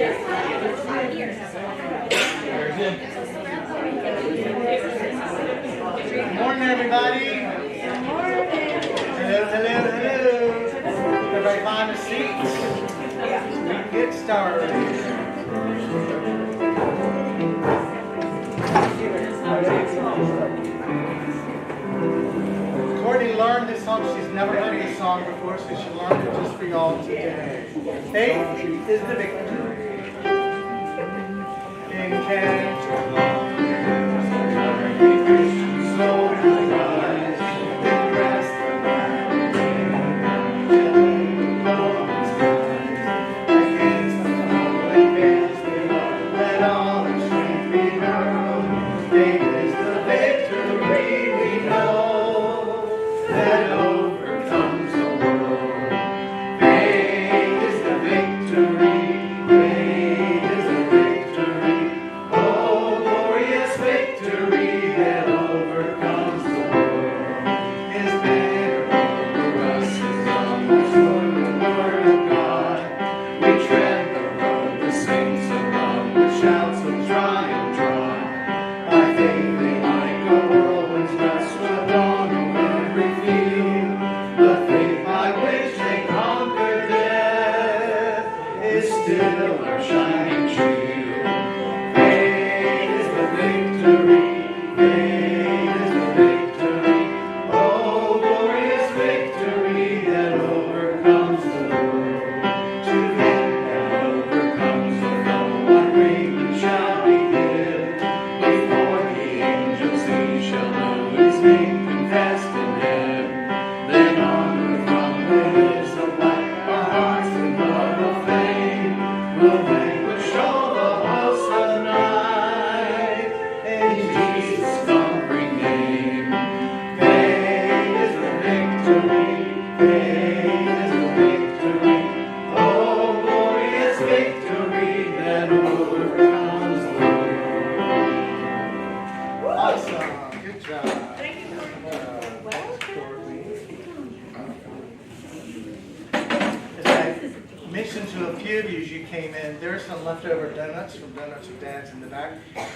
Good morning, everybody. Good morning. Hello, hello, hello. Everybody find a seat. We can get started. Courtney learned this song. She's never heard this song before, so she learned it just for y'all today. Faith is the victory. In Canada.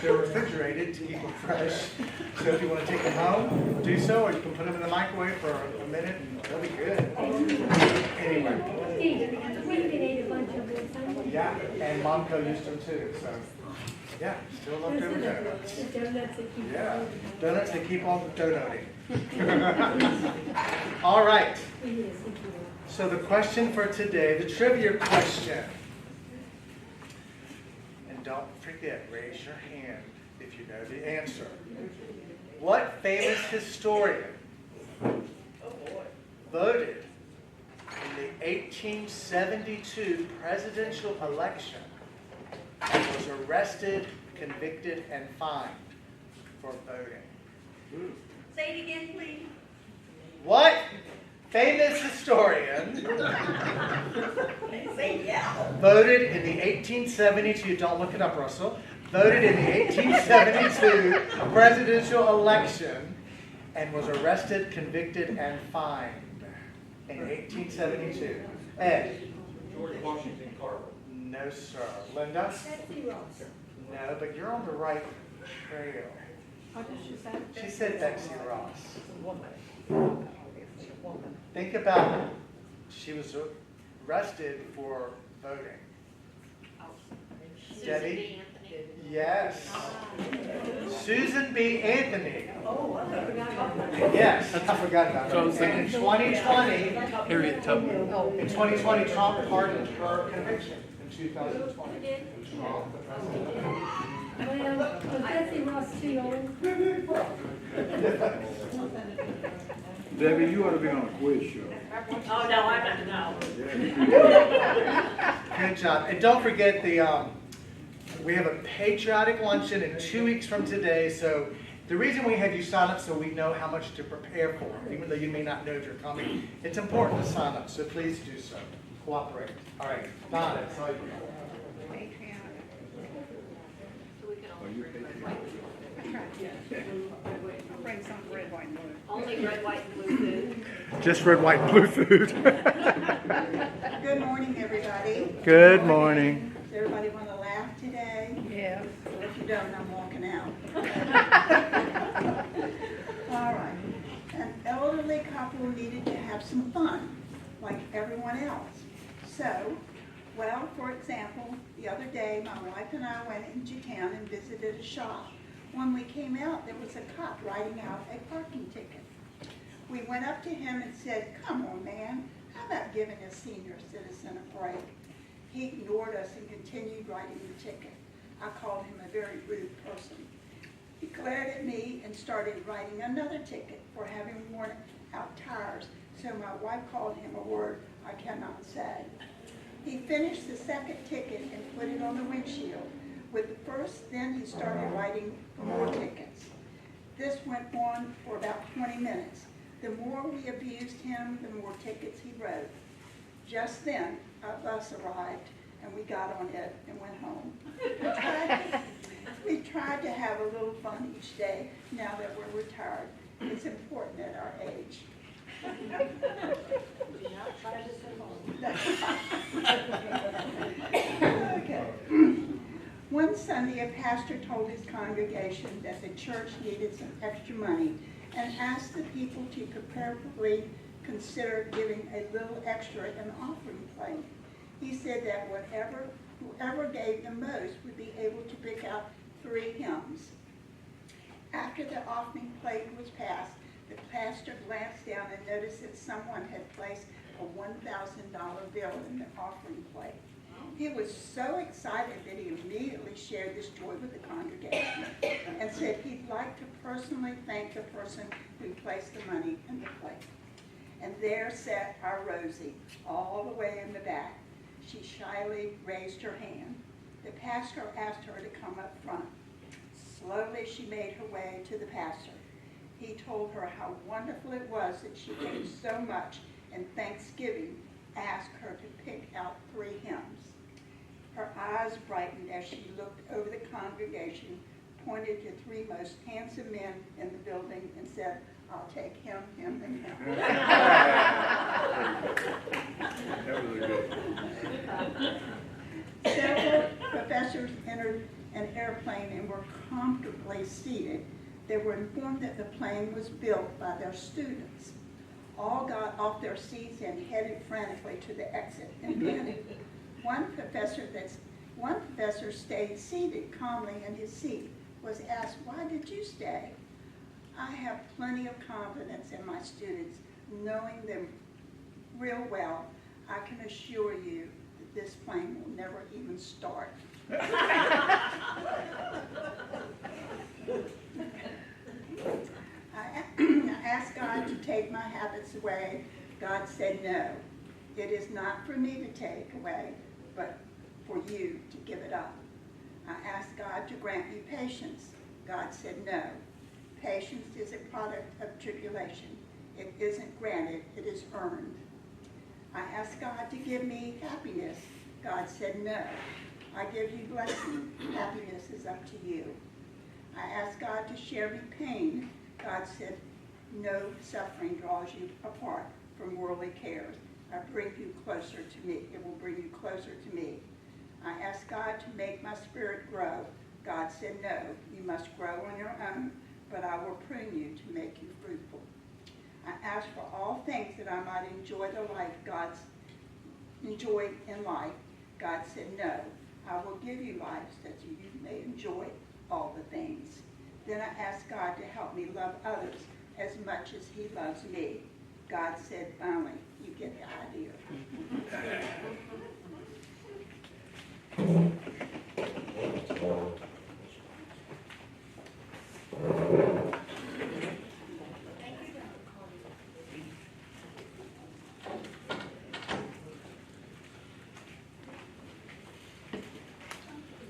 They're refrigerated to keep them fresh. So if you want to take them home, do so, or you can put them in the microwave for a minute and they'll be good. Anyway. Yeah, and Momco used them too. So yeah, still leftover donuts. Yeah, donuts that keep on donuting. All right. So the question for today, the trivia question. Don't forget, raise your hand if you know the answer. What famous historian voted in the 1872 presidential election and was arrested, convicted, and fined for voting? Say it again, please. What famous historian voted in the 1872, don't look it up, Russell, voted in the 1872 presidential election and was arrested, convicted, and fined in 1872? Ed? George Washington Carver. No, sir. Linda? Betsy Ross. No, but you're on the right trail. What did she say? She said Betsy Ross. Think about it. She was arrested for voting. Debbie? Yes. Susan B. Anthony. Yes, I forgot about that. And in 2020, Harriet Tubman. in 2020, Trump pardoned her conviction in 2020. Well, Betsy Ross too old. Debbie, you ought to be on a quiz show. Oh, no, I don't know. Good job. And don't forget we have a patriotic luncheon in 2 weeks from today. So the reason we have you sign up so we know how much to prepare for, even though you may not know if you're coming, it's important to sign up. So please do so. Cooperate. All right. Donna, it's all you. Are you patriotic? Bring some red, white, and blue. Only red, white, and blue food. Just red, white, and blue food. Good morning, everybody. Good morning. Does everybody want don't, I'm walking out. All right. An elderly couple needed to have some fun, like everyone else. So, well, for example, the other day, my wife and I went into town and visited a shop. When we came out, there was a cop writing out a parking ticket. We went up to him and said, "Come on, man, how about giving a senior citizen a break?" He ignored us and continued writing the ticket. I called him a very rude person. He glared at me and started writing another ticket for having worn out tires, so my wife called him a word I cannot say. He finished the second ticket and put it on the windshield. With the first, then he started writing more tickets. This went on for about 20 minutes. The more we abused him, the more tickets he wrote. Just then, a bus arrived, and we got on it and went home. We tried to have a little fun each day now that we're retired. It's important at our age. Do not try this at home. Okay. One Sunday, a pastor told his congregation that the church needed some extra money and asked the people to preferably consider giving a little extra in the offering plate. He said that whoever gave the most would be able to pick out 3 hymns. After the offering plate was passed, the pastor glanced down and noticed that someone had placed a $1,000 bill in the offering plate. He was so excited that he immediately shared this joy with the congregation and said he'd like to personally thank the person who placed the money in the plate. And there sat our Rosie, all the way in the back. She shyly raised her hand. The pastor asked her to come up front. Slowly she made her way to the pastor. He told her how wonderful it was that she gave so much, and Thanksgiving asked her to pick out 3 hymns. Her eyes brightened as she looked over the congregation, pointed to 3 most handsome men in the building, and said, "I'll take him, him, and him." That was a good one. Several professors entered an airplane and were comfortably seated. They were informed that the plane was built by their students. All got off their seats and headed frantically to the exit in panic. One professor stayed seated calmly in his seat, was asked, "Why did you stay?" "I have plenty of confidence in my students, knowing them real well. I can assure you that this plane will never even start." I asked God to take my habits away. God said no. It is not for me to take away, but for you to give it up. I asked God to grant me patience. God said no. Patience is a product of tribulation. It isn't granted, it is earned. I asked God to give me happiness. God said no. I give you blessing. Happiness is up to you. I asked God to share me pain. God said, no suffering draws you apart from worldly cares. I bring you closer to me. It will bring you closer to me. I asked God to make my spirit grow. God said, no, you must grow on your own, but I will prune you to make you fruitful. I asked for all things that I might enjoy the life God's enjoyed in life. God said, no, I will give you life so that you may enjoy all the things. Then I asked God to help me love others as much as he loves me. God said, finally, you get the idea.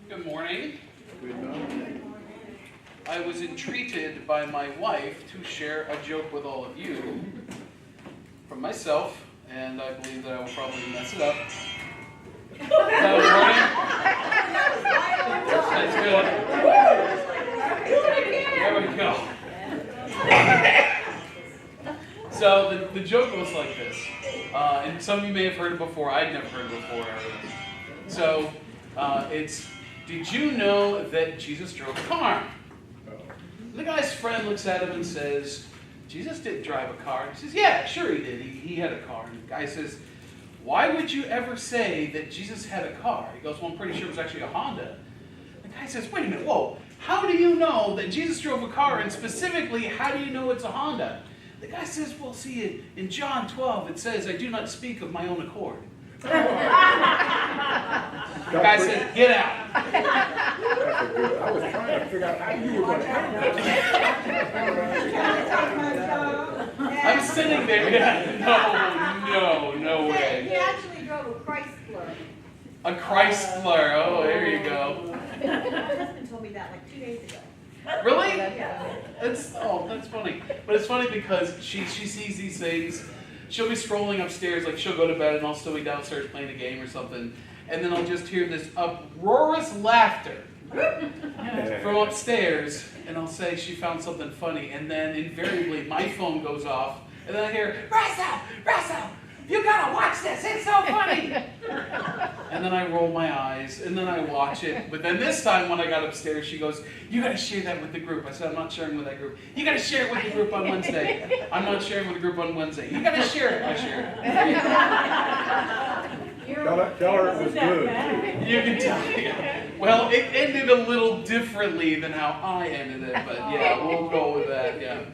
Good morning. Good morning. I was entreated by my wife to share a joke with all of you from myself, and I believe that I will probably mess it up. Is that all right? That's good. There we go. So the joke goes like this, and some of you may have heard it before. I'd never heard it before. So it's did you know that Jesus drove a car? The guy's friend looks at him and says, Jesus didn't drive a car. He says, yeah, sure he did. He had a car. And the guy says, why would you ever say that Jesus had a car? He goes, well, I'm pretty sure it was actually a Honda. The guy says, wait a minute, whoa. How do you know that Jesus drove a car? And specifically, how do you know it's a Honda? The guy says, well, see, in John 12, it says, I do not speak of my own accord. The guy said, get out. That's a good, I was trying to figure out how you were gonna handle that. I'm sitting there. No He way. actually drove a Chrysler. A Chrysler. Oh, there you go. My husband told me that like 2 days ago. Really? Yeah. That's funny. But it's funny because she sees these things. She'll be scrolling upstairs, like she'll go to bed and I'll still be downstairs playing a game or something. And then I'll just hear this uproarious laughter from upstairs. And I'll say she found something funny. And then invariably my phone goes off. And then I hear, Russell, you gotta watch this. It's so funny. And then I roll my eyes and then I watch it. But then this time when I got upstairs, she goes, you gotta share that with the group. I said, I'm not sharing with that group. You gotta share it with the group on Wednesday. I'm not sharing with the group on Wednesday. You gotta share it. I share Tell her it was good. it. You can tell. Yeah. Well, it ended a little differently than how I ended it. But yeah, we'll go with that. Yeah.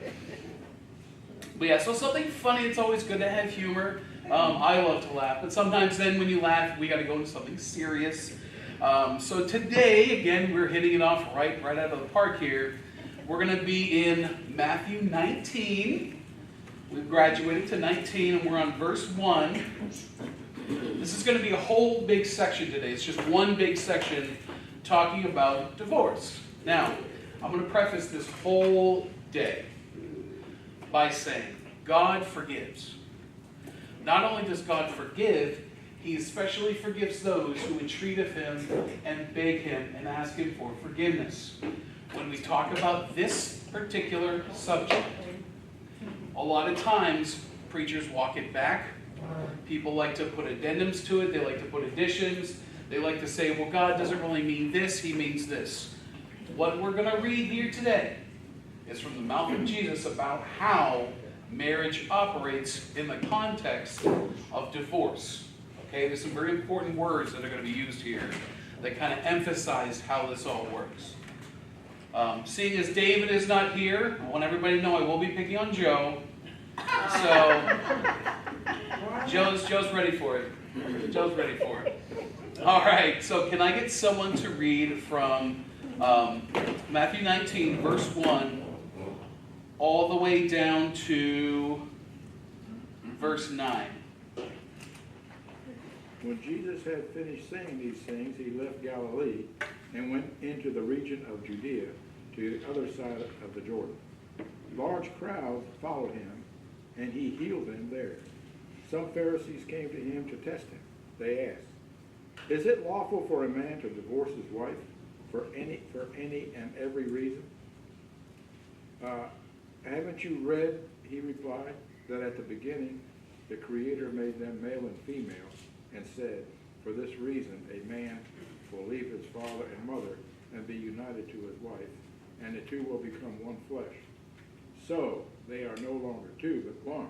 But yeah, so something funny. It's always good to have humor. I love to laugh, but sometimes then when you laugh, we got to go into something serious. So today, again, we're hitting it off right out of the park here. We're going to be in Matthew 19. We've graduated to 19, and we're on verse 1. This is going to be a whole big section today. It's just one big section talking about divorce. Now, I'm going to preface this whole day by saying, God forgives. Not only does God forgive, He especially forgives those who entreat of Him and beg Him and ask Him for forgiveness. When we talk about this particular subject, a lot of times preachers walk it back. People like to put addendums to it. They like to put additions. They like to say, well, God doesn't really mean this. He means this. What we're going to read here today is from the mouth of Jesus about how marriage operates in the context of divorce. Okay, there's some very important words that are going to be used here that kind of emphasize how this all works. Seeing as David is not here, I want everybody to know I will be picking on Joe. So, Joe's ready for it. Joe's ready for it. All right, so can I get someone to read from Matthew 19, verse 1, all the way down to verse 9. When Jesus had finished saying these things, he left Galilee and went into the region of Judea to the other side of the Jordan. Large crowds followed him, and he healed them there. Some Pharisees came to him to test him. They asked, is it lawful for a man to divorce his wife for any and every reason? Haven't you read, he replied, that at the beginning the Creator made them male and female, and said, for this reason a man will leave his father and mother and be united to his wife, and the two will become one flesh. So they are no longer two, but one.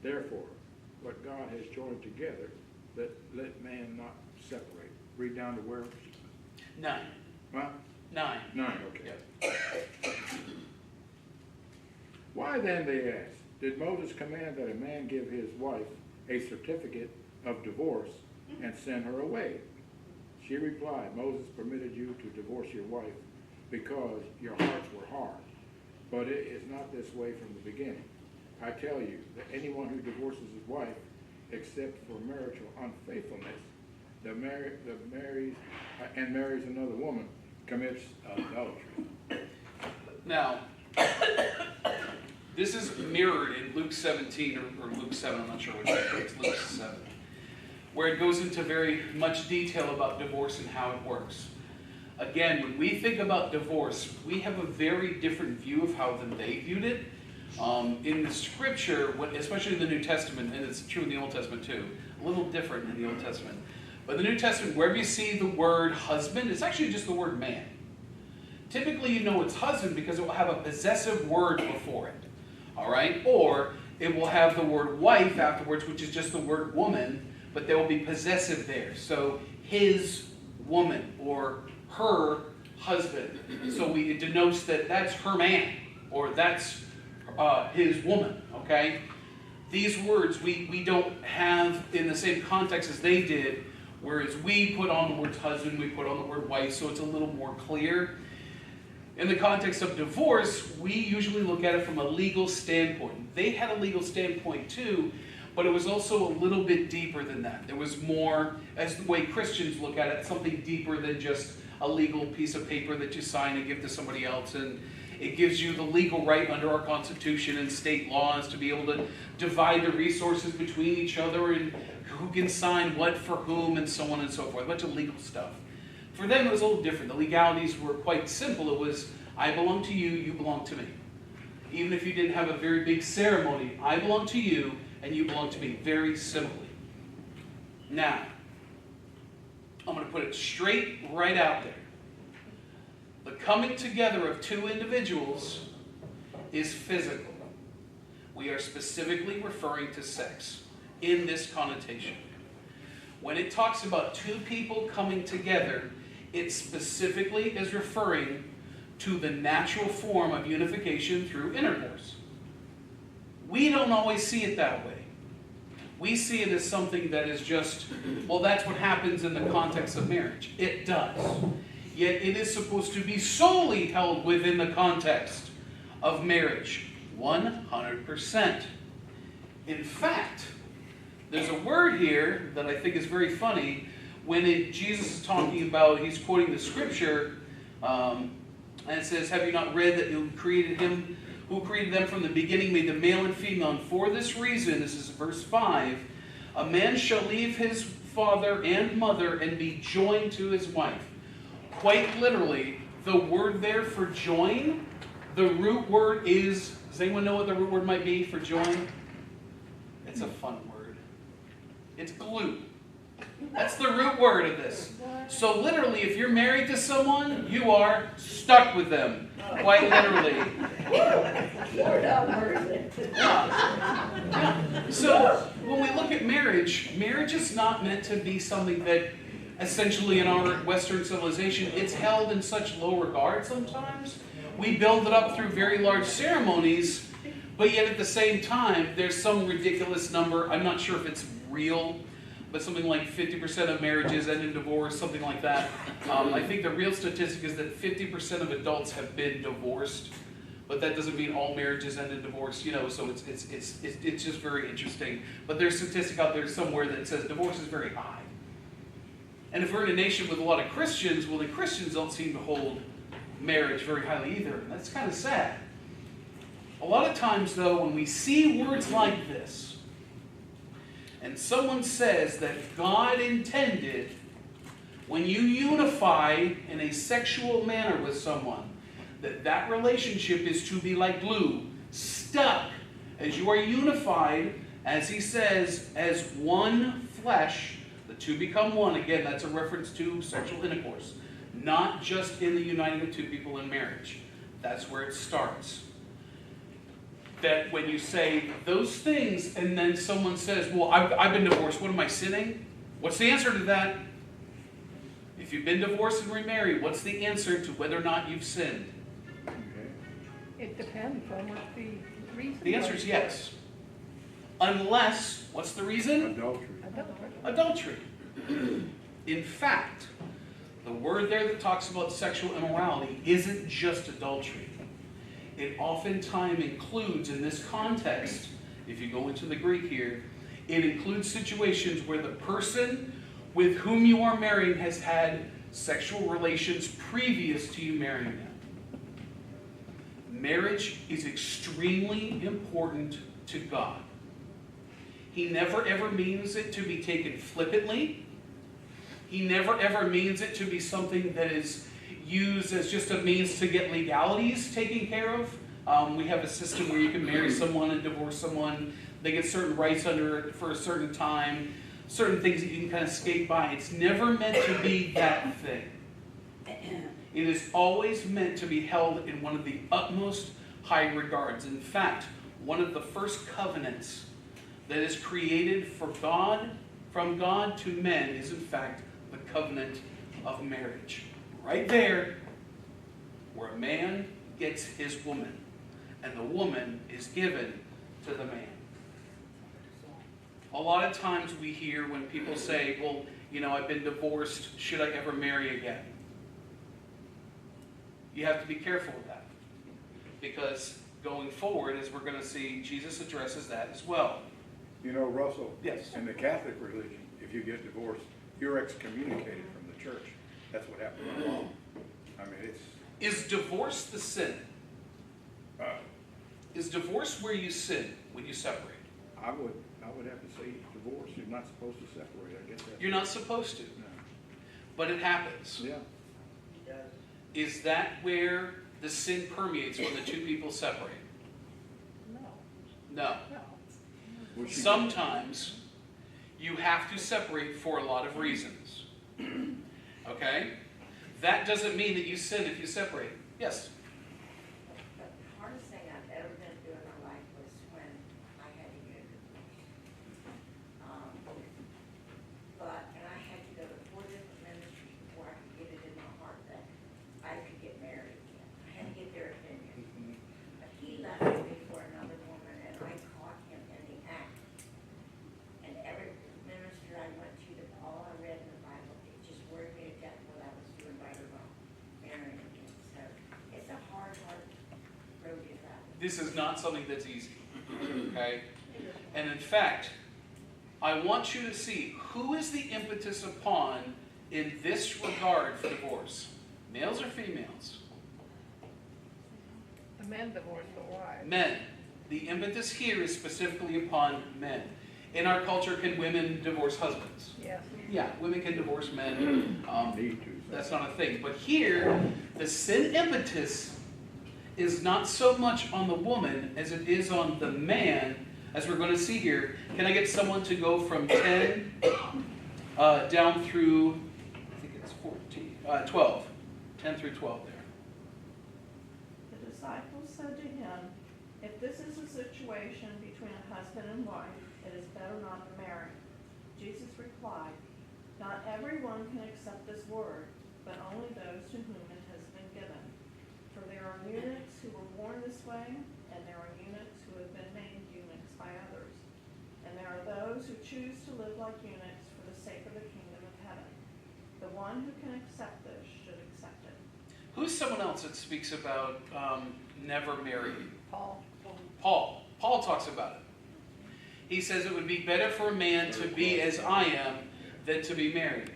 Therefore, what God has joined together, let man not separate. Read down to where? 9. Huh? 9. 9, okay. Yep. Why then, they asked, did Moses command that a man give his wife a certificate of divorce and send her away? She replied, Moses permitted you to divorce your wife because your hearts were hard. But it is not this way from the beginning. I tell you that anyone who divorces his wife, except for marital unfaithfulness, marries another woman, commits adultery. Now, this is mirrored in Luke 17 or Luke 7, I'm not sure which one, it's Luke 7, where it goes into very much detail about divorce and how it works. Again, when we think about divorce, we have a very different view of how than they viewed it. In the scripture, especially in the New Testament, and it's true in the Old Testament too, a little different in the Old Testament, But in the New Testament, wherever you see the word husband, it's actually just the word man. Typically, you know it's husband because it will have a possessive word before it. All right? Or it will have the word wife afterwards, which is just the word woman, but there will be possessive there. So his woman or her husband. So it denotes that that's her man or that's his woman. Okay? These words we don't have in the same context as they did, whereas we put on the word husband, we put on the word wife, so it's a little more clear. In the context of divorce, we usually look at it from a legal standpoint. They had a legal standpoint too, but it was also a little bit deeper than that. There was more, as the way Christians look at it, something deeper than just a legal piece of paper that you sign and give to somebody else. And it gives you the legal right under our Constitution and state laws to be able to divide the resources between each other and who can sign what for whom and so on and so forth. A bunch of legal stuff. For them, it was a little different. The legalities were quite simple. It was, I belong to you, you belong to me. Even if you didn't have a very big ceremony, I belong to you and you belong to me. Very simply. Now, I'm going to put it straight right out there. The coming together of two individuals is physical. We are specifically referring to sex in this connotation. When it talks about two people coming together, it specifically is referring to the natural form of unification through intercourse. We don't always see it that way. We see it as something that is just, well, that's what happens in the context of marriage. It does. Yet it is supposed to be solely held within the context of marriage. 100%. In fact, there's a word here that I think is very funny. When Jesus is talking about, he's quoting the scripture, and it says, have you not read that who created them from the beginning, made them male and female, and for this reason, this is verse 5, a man shall leave his father and mother and be joined to his wife. Quite literally, the word there for join, the root word is, does anyone know what the root word might be for join? It's a fun word. It's glue. That's the root word of this. So literally, if you're married to someone, you are stuck with them. Quite literally. Yeah. So when we look at marriage, marriage is not meant to be something that essentially in our Western civilization, it's held in such low regard sometimes. We build it up through very large ceremonies, but yet at the same time, there's some ridiculous number. I'm not sure if it's real, but something like 50% of marriages end in divorce, something like that. I think the real statistic is that 50% of adults have been divorced, but that doesn't mean all marriages end in divorce, you know, so it's just very interesting. But there's a statistic out there somewhere that says divorce is very high. And if we're in a nation with a lot of Christians, well, the Christians don't seem to hold marriage very highly either. That's kind of sad. A lot of times, though, when we see words like this, and someone says that God intended, when you unify in a sexual manner with someone, that relationship is to be like glue, stuck, as you are unified, as he says, as one flesh. The two become one. Again, that's a reference to sexual intercourse. Not just in the uniting of two people in marriage. That's where it starts. That when you say those things and then someone says, well, I've been divorced, what am I sinning? What's the answer to that? If you've been divorced and remarried, what's the answer to whether or not you've sinned? It depends on what the reason. The answer is yes. Unless, what's the reason? Adultery. Adultery. In fact, the word there that talks about sexual immorality isn't just adultery. It oftentimes includes, in this context, if you go into the Greek here, it includes situations where the person with whom you are marrying has had sexual relations previous to you marrying them. Marriage is extremely important to God. He never ever means it to be taken flippantly. He never ever means it to be something that is used as just a means to get legalities taken care of. We have a system where you can marry someone and divorce someone. They get certain rights under it for a certain time. certain things that you can kind of skate by. It's never meant to be that thing. It is always meant to be held in one of the utmost high regards. In fact, one of the first covenants that is created from God to men is in fact the covenant of marriage. Right there, where a man gets his woman, and the woman is given to the man. A lot of times we hear when people say, well, you know, I've been divorced, should I ever marry again? You have to be careful with that. Because going forward, as we're going to see, Jesus addresses that as well. You know, Russell, Yes. in the Catholic religion, if you get divorced, you're excommunicated from the church. That's what happened to my mom. I mean, it's, Is divorce the sin? uh, Is divorce where you sin when you separate? I would have to say divorce. You're not supposed to separate. I guess that's. You're not supposed to, No. but it happens. Yeah. Is that where the sin permeates when the two people separate? No, No. no. Was she- Sometimes you have to separate for a lot of reasons. Okay? That doesn't mean that you sin if you separate. Yes? But the hardest thing I've ever been through in my life was when I had to get a divorce. And I had to go to 4 different ministries before I could get it in my heart that I could get married again. I had to get their opinion. But he left me for another woman, and I caught him in the act. And every minister I went to, all I read in the Bible, it just worried me to death what I was doing right or wrong, marrying again. So it's a hard road to travel. This is not something that's easy. Okay? And in fact, I want you to see who is the impetus upon in this regard for divorce. Males or females? The men divorce the wives. Men. The impetus here is specifically upon men. In our culture, can women divorce husbands? Yes. Yeah, women can divorce men. Need to. That's not a thing. But here, the sin impetus is not so much on the woman as it is on the man, as we're going to see here. Can I get someone to go from 10 down through, I think it's 12. 10 through 12 there. The disciples said to him, "If this is a situation between a husband and wife, it is better not to marry." Jesus replied, "Not everyone can accept this word, but only those to whom it has been given. For there are eunuchs who were born this way, and there are eunuchs who have been made eunuchs by others. And there are those who choose to live like eunuchs for the sake of the kingdom of heaven. The one who can accept this should accept it." Who's someone else that speaks about never marrying? Paul. Paul talks about it. He says it would be better for a man to be as I am than to be married.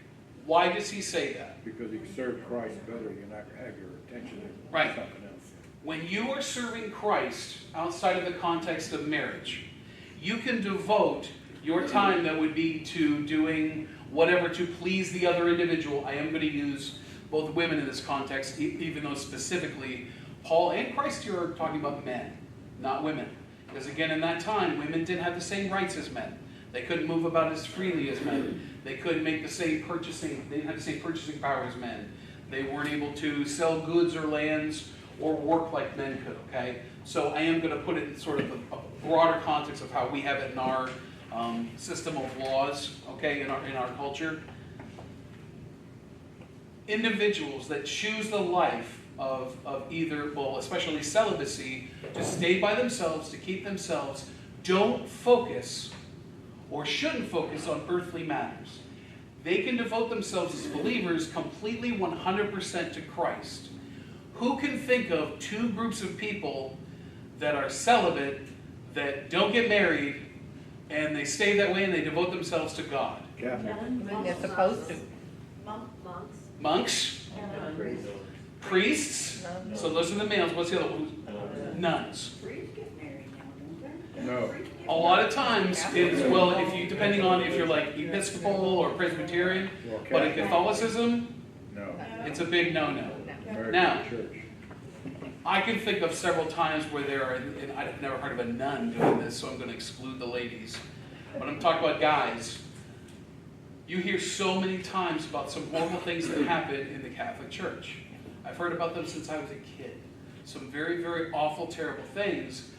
Why does he say that? Because if you serve Christ better, you're not going to have your attention on Right. something else. When you are serving Christ outside of the context of marriage, you can devote your time that would be to doing whatever to please the other individual. I am going to use both women in this context, even though specifically Paul and Christ here are talking about men, not women. Because again, in that time, women didn't have the same rights as men. They couldn't move about as freely as men. They couldn't make the same purchasing, they didn't have the same purchasing power as men. They weren't able to sell goods or lands or work like men could, okay? So I am going to put it in sort of a broader context of how we have it in our system of laws, okay, in our culture. Individuals that choose the life of either, well, especially celibacy, to stay by themselves, to keep themselves, don't focus or shouldn't focus on earthly matters. They can devote themselves as believers completely 100% to Christ. Who can think of two groups of people that are celibate, that don't get married, and they stay that way and they devote themselves to God? Catholic. They're supposed to. Monks. Monks? Priests? Nuns. So those are the males. What's the other one? Nuns. Priests get married now, don't they? No. A lot of times, it's, well, if you, depending on if you're like Episcopal or Presbyterian, Well, but in Catholicism, No. it's a big no-no. American Now- church. I can think of several times where there are, and I've never heard of a nun doing this, so I'm going to exclude the ladies. But I'm talking about guys. You hear so many times about some horrible things that happen in the Catholic Church. I've heard about them since I was a kid. Some very, very awful, terrible things.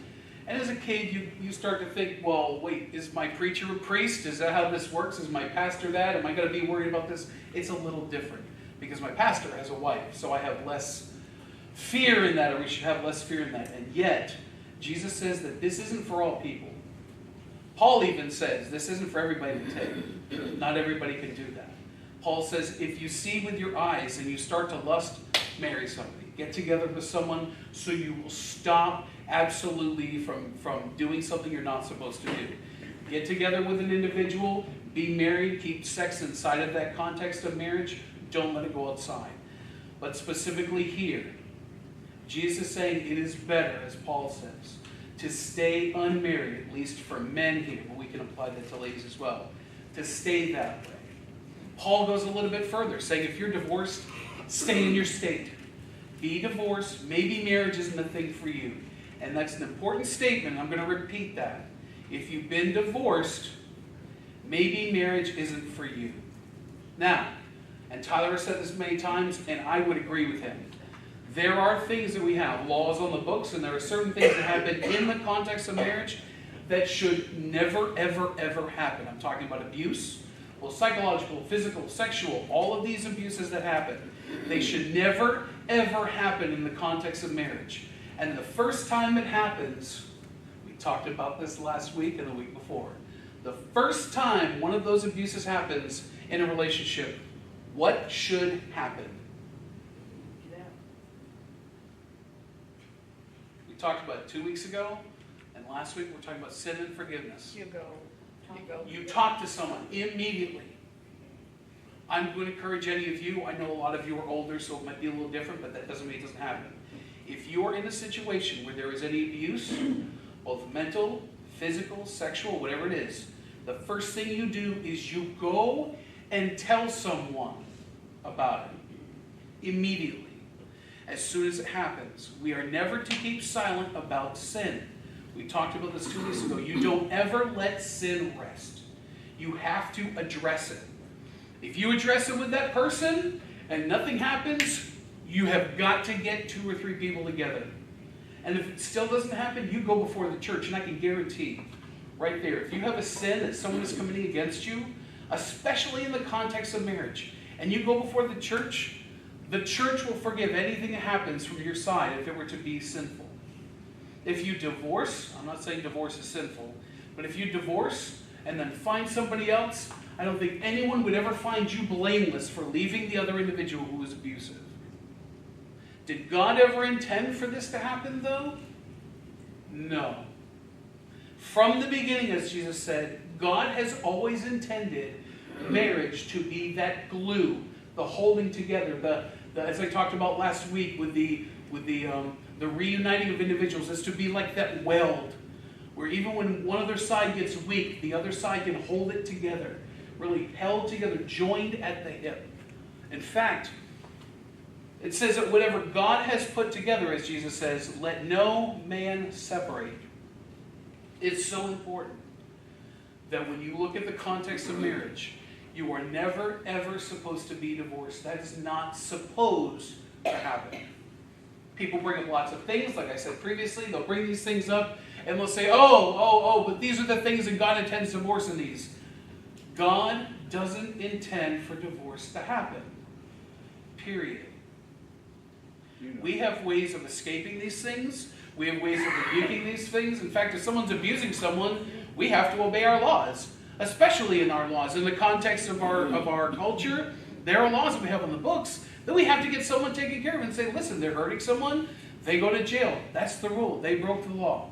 And as a kid, you start to think, well, wait, is my preacher a priest? Is that how this works? Is my pastor that? Am I going to be worried about this? It's a little different because my pastor has a wife, so I have less fear in that, or we should have less fear in that. And yet, Jesus says that this isn't for all people. Paul even says this isn't for everybody to take. Not everybody can do that. Paul says if you see with your eyes and you start to lust, marry somebody. Get together with someone so you will stop absolutely from doing something you're not supposed to do. Get together with an individual, be married, keep sex inside of that context of marriage. Don't let it go outside. But specifically here, Jesus is saying it is better, as Paul says, to stay unmarried, at least for men here, but we can apply that to ladies as well, to stay that way. Paul goes a little bit further, saying if you're divorced, stay in your state. Be divorced. Maybe marriage isn't a thing for you. And that's an important statement. I'm going to repeat that. If you've been divorced, maybe marriage isn't for you. Now, and Tyler has said this many times, and I would agree with him. There are things that we have, laws on the books, and there are certain things that happen in the context of marriage that should never, ever, ever happen. I'm talking about abuse, well, psychological, physical, sexual, all of these abuses that happen. They should never, ever happen in the context of marriage. And the first time it happens, we talked about this last week and the week before. The first time one of those abuses happens in a relationship, what should happen? We talked about it 2 weeks ago, and last week we were talking about sin and forgiveness. You go. You talk to someone immediately. I'm going to encourage any of you, I know a lot of you are older, so it might be a little different, but that doesn't mean it doesn't happen. If you are in a situation where there is any abuse, both mental, physical, sexual, whatever it is, the first thing you do is you go and tell someone about it immediately. As soon as it happens. We are never to keep silent about sin. We talked about this 2 weeks ago. You don't ever let sin rest. You have to address it. If you address it with that person and nothing happens, you have got to get 2 or 3 people together. And if it still doesn't happen, you go before the church. And I can guarantee, right there, if you have a sin that someone is committing against you, especially in the context of marriage, and you go before the church will forgive anything that happens from your side if it were to be sinful. If you divorce, I'm not saying divorce is sinful, but if you divorce and then find somebody else, I don't think anyone would ever find you blameless for leaving the other individual who was abusive. Did God ever intend for this to happen, though? No. From the beginning, as Jesus said, God has always intended marriage to be that glue, the holding together, the as I talked about last week with the reuniting of individuals, is to be like that weld, where even when one other side gets weak, the other side can hold it together, really held together, joined at the hip. In fact, it says that whatever God has put together, as Jesus says, let no man separate. It's so important that when you look at the context of marriage, you are never, ever supposed to be divorced. That is not supposed to happen. People bring up lots of things, like I said previously. They'll bring these things up, and they'll say, but these are the things that God intends divorce in these. God doesn't intend for divorce to happen. Period. We have ways of escaping these things. We have ways of rebuking these things. In fact, if someone's abusing someone, we have to obey our laws. Especially in our laws. In the context of our culture, there are laws that we have on the books that we have to get someone taken care of and say, listen, they're hurting someone, they go to jail. That's the rule. They broke the law.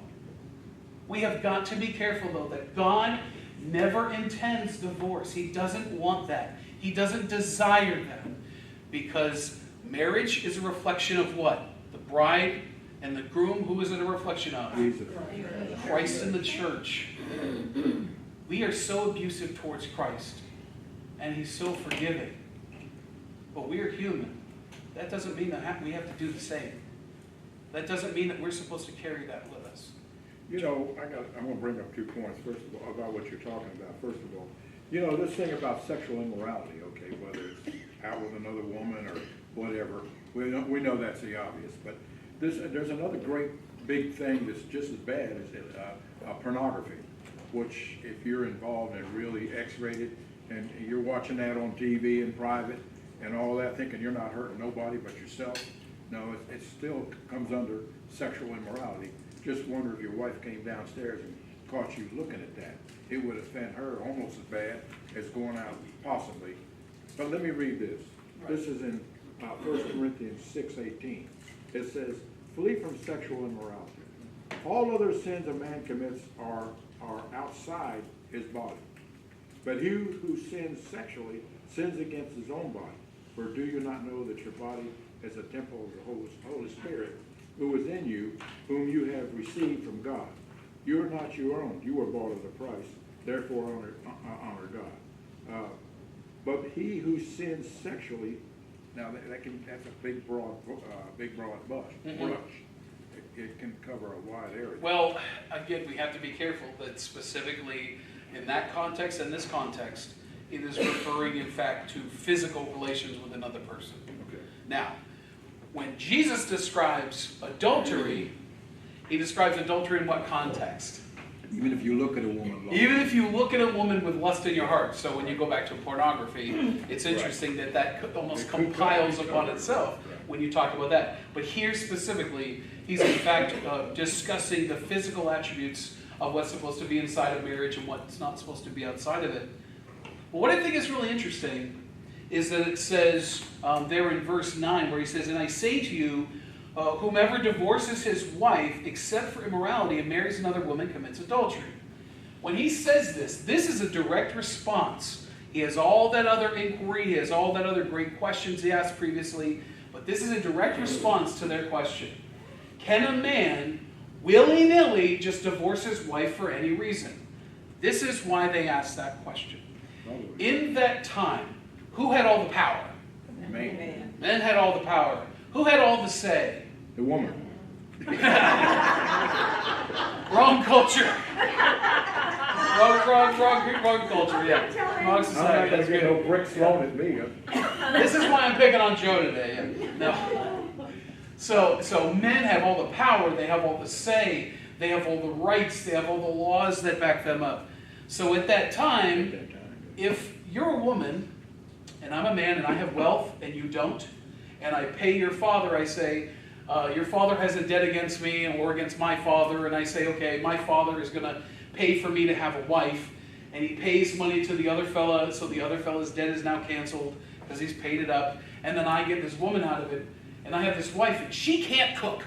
We have got to be careful, though, that God never intends divorce. He doesn't want that. He doesn't desire that. Because marriage is a reflection of what? The bride and the groom, who is it a reflection of? Christ and the church. We are so abusive towards Christ, and He's so forgiving. But we are human. That doesn't mean that we have to do the same. That doesn't mean that we're supposed to carry that with us. You know, I'm going to bring up 2 points. First of all, about what you're talking about. First of all, You know, this thing about sexual immorality, okay, whether it's out with another woman or whatever, we know that's the obvious, but there's another great big thing that's just as bad as pornography, which if you're involved and really X-rated, and you're watching that on TV in private and all that, thinking you're not hurting nobody but yourself, no, it still comes under sexual immorality. Just wonder if your wife came downstairs and caught you looking at that. It would offend her almost as bad as going out, possibly. But let me read this. This is in 1 Corinthians 6:18. It says, flee from sexual immorality. All other sins a man commits are outside his body. But he who sins sexually sins against his own body. For do you not know that your body is a temple of the Holy Spirit, who is in you, whom you have received from God? You are not your own. You were bought at a price. Therefore honor God. But he who sins sexually, now that's a big broad brush. It can cover a wide area. Well, again, we have to be careful that specifically in that context and this context, it is referring, in fact, to physical relations with another person. Okay. Now, when Jesus describes adultery, he describes adultery in what context? Even if you look at a woman, Even if you look at a woman with lust in your heart. So when you go back to pornography, it's interesting that almost compiles upon itself when you talk about that. But here specifically, he's in fact discussing the physical attributes of what's supposed to be inside of marriage and what's not supposed to be outside of it. Well, what I think is really interesting is that it says there in verse 9 where he says, and I say to you, whomever divorces his wife except for immorality and marries another woman commits adultery. When he says this is a direct response. He has all that other inquiry, he has all that other great questions he asked previously, but this is a direct response to their question. Can a man willy-nilly just divorce his wife for any reason? This is why they asked that question. In that time, who had all the power? man, Men had all the power. Who had all the say? the woman. Wrong culture. Wrong culture, yeah. Wrong I'm society. not gonna That's get no good. bricks thrown at me. This is why I'm picking on Joe today. No. So men have all the power, they have all the say, they have all the rights, they have all the laws that back them up. So at that time, if you're a woman, and I'm a man, and I have wealth, and you don't, and I pay your father, I say, your father has a debt against me or against my father, and I say, okay, my father is going to pay for me to have a wife, and he pays money to the other fella, so the other fella's debt is now canceled because he's paid it up, and then I get this woman out of it, and I have this wife, and she can't cook.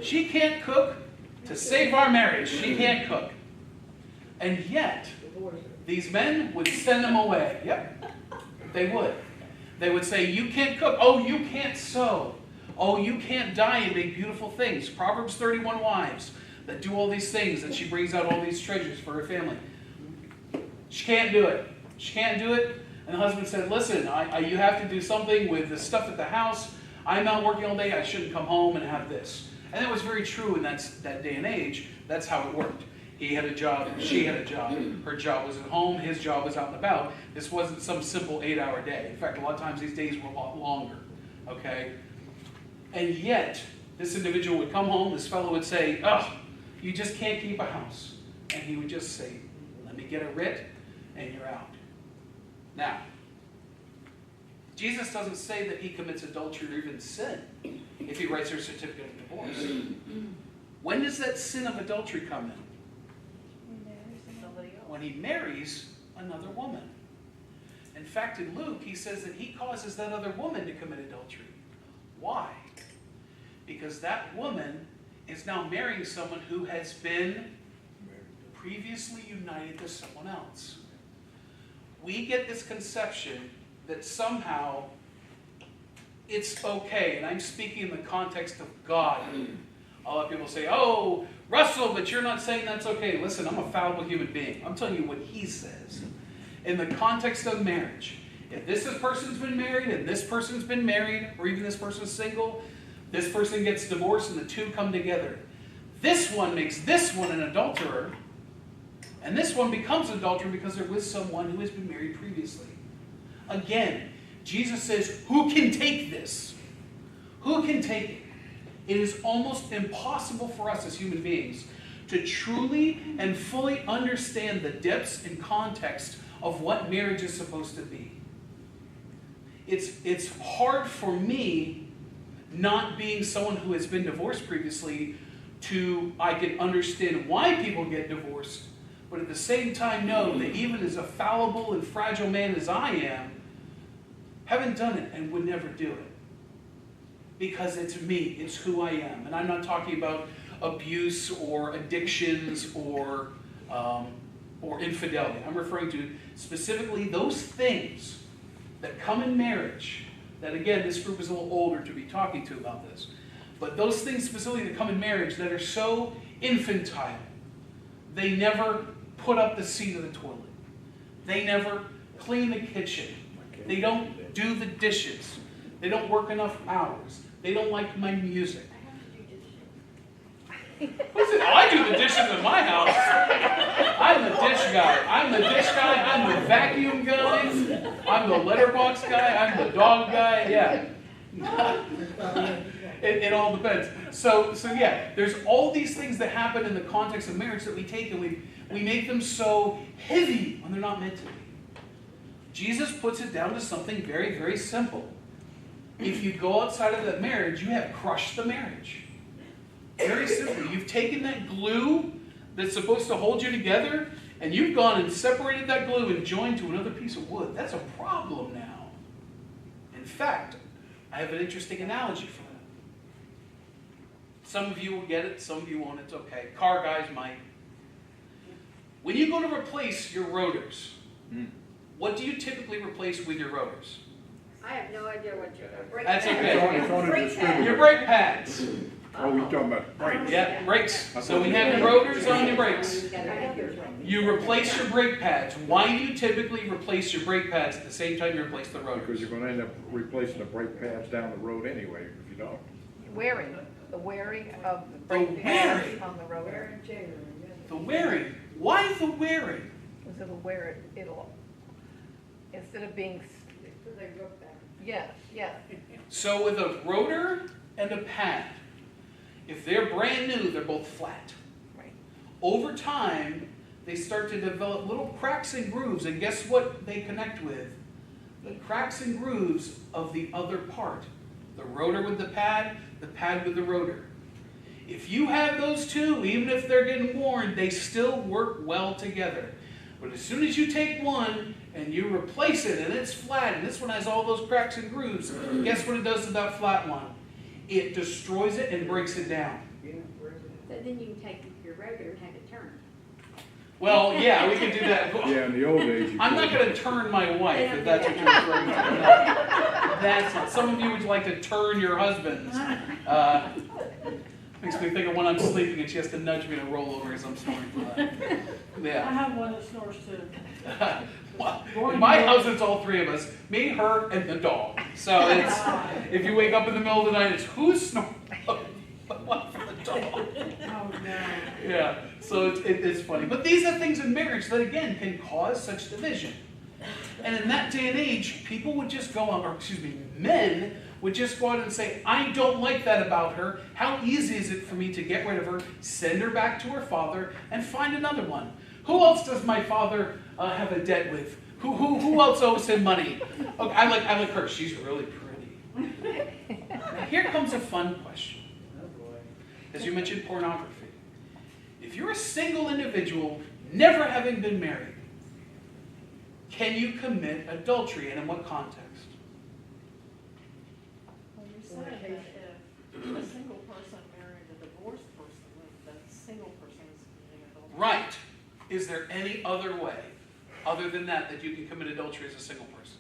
She can't cook to save our marriage. She can't cook. And yet, these men would send them away. Yep, they would. They would say, you can't cook. Oh, you can't sew. Oh, you can't dye and make beautiful things. Proverbs 31 wives that do all these things, and she brings out all these treasures for her family. She can't do it. She can't do it. And the husband said, listen, you have to do something with the stuff at the house. I'm out working all day. I shouldn't come home and have this. And that was very true in that day and age. That's how it worked. He had a job, she had a job. Her job was at home, his job was out and about. This wasn't some simple 8-hour day. In fact, a lot of times these days were a lot longer. Okay? And yet, this individual would come home, this fellow would say, oh, you just can't keep a house. And he would just say, let me get a writ, and you're out. Now, Jesus doesn't say that he commits adultery or even sin if he writes her certificate of divorce. When does that sin of adultery come in? When he marries another woman. In fact, in Luke, he says that he causes that other woman to commit adultery. Why? Because that woman is now marrying someone who has been previously united to someone else. We get this conception that somehow it's okay, and I'm speaking in the context of God. A lot of people say, oh, Russell, but you're not saying that's okay. Listen, I'm a fallible human being. I'm telling you what he says. In the context of marriage, if this person's been married and this person's been married, or even this person's single, this person gets divorced and the two come together. This one makes this one an adulterer. And this one becomes an adulterer because they're with someone who has been married previously. Again, Jesus says, who can take this? Who can take it? It is almost impossible for us as human beings to truly and fully understand the depths and context of what marriage is supposed to be. It's hard for me, not being someone who has been divorced previously, I can understand why people get divorced, but at the same time know that even as a fallible and fragile man as I am, haven't done it and would never do it. Because it's me, it's who I am. And I'm not talking about abuse or addictions or infidelity. I'm referring to specifically those things that come in marriage, that again, this group is a little older to be talking to about this, but those things specifically that come in marriage that are so infantile. They never put up the seat of the toilet. They never clean the kitchen. They don't do the dishes. They don't work enough hours. They don't like my music. Listen, I do the dishes in my house. I'm the dish guy. I'm the dish guy. I'm the vacuum guy. I'm the letterbox guy. I'm the dog guy. Yeah. It all depends. So yeah, there's all these things that happen in the context of marriage that we take and we make them so heavy when they're not meant to be. Jesus puts it down to something very, very simple. If you go outside of that marriage, you have crushed the marriage. Very simply, you've taken that glue that's supposed to hold you together, and you've gone and separated that glue and joined to another piece of wood. That's a problem now. In fact, I have an interesting analogy for that. Some of you will get it, some of you won't. It's okay. Car guys might. When you go to replace your rotors, what do you typically replace with your rotors? I have no idea what you're doing. That's okay. It's on the distributor. Your brake pads. Oh, we're talking about brakes. Yeah, brakes. So we have your rotors on your brakes. You replace your brake pads. Why do you typically replace your brake pads at the same time you replace the Because rotors? you're gonna end up replacing the brake pads down the road anyway, if you don't. The wearing of the The brake pads wearing. on the rotor. The wearing. Why the wearing? Because it'll, instead of being, yeah. So with a rotor and a pad, if they're brand new, they're both flat. Right. Over time, they start to develop little cracks and grooves, and guess what they connect with? The cracks and grooves of the other part. The rotor with the pad with the rotor. If you have those two, even if they're getting worn, they still work well together. But as soon as you take one and you replace it and it's flat and this one has all those cracks and grooves, guess what it does to that flat one? It destroys it and breaks it down. So then you can take your rotor and have it turn. Well, yeah, we can do that. Yeah, in the old days, you I'm not could. going to turn my wife, if that's what you're referring to. No. That's not. Some of you would like to turn your husbands. Makes me think of when I'm sleeping and she has to nudge me to roll over as I'm snoring for that. Yeah. I have one that snores too. Well, in my house, it's all three of us. Me, her, and the dog. So it's, if you wake up in the middle of the night, it's who's snoring? One for the dog. Oh, no. Yeah, so it's funny. But these are things in marriage that, again, can cause such division. And in that day and age, people would just go on, or excuse me, men would just go out and say, I don't like that about her. How easy is it for me to get rid of her, send her back to her father, and find another one? Who else does my father have a debt with? Who else owes him money? Okay, I like her. She's really pretty. Now here comes a fun question. As you mentioned, pornography. If you're a single individual, never having been married, can you commit adultery, and in what context? Well, you said that if a single person married a divorced person, then the single person is committing adultery. Right. Is there any other way, other than that you can commit adultery as a single person?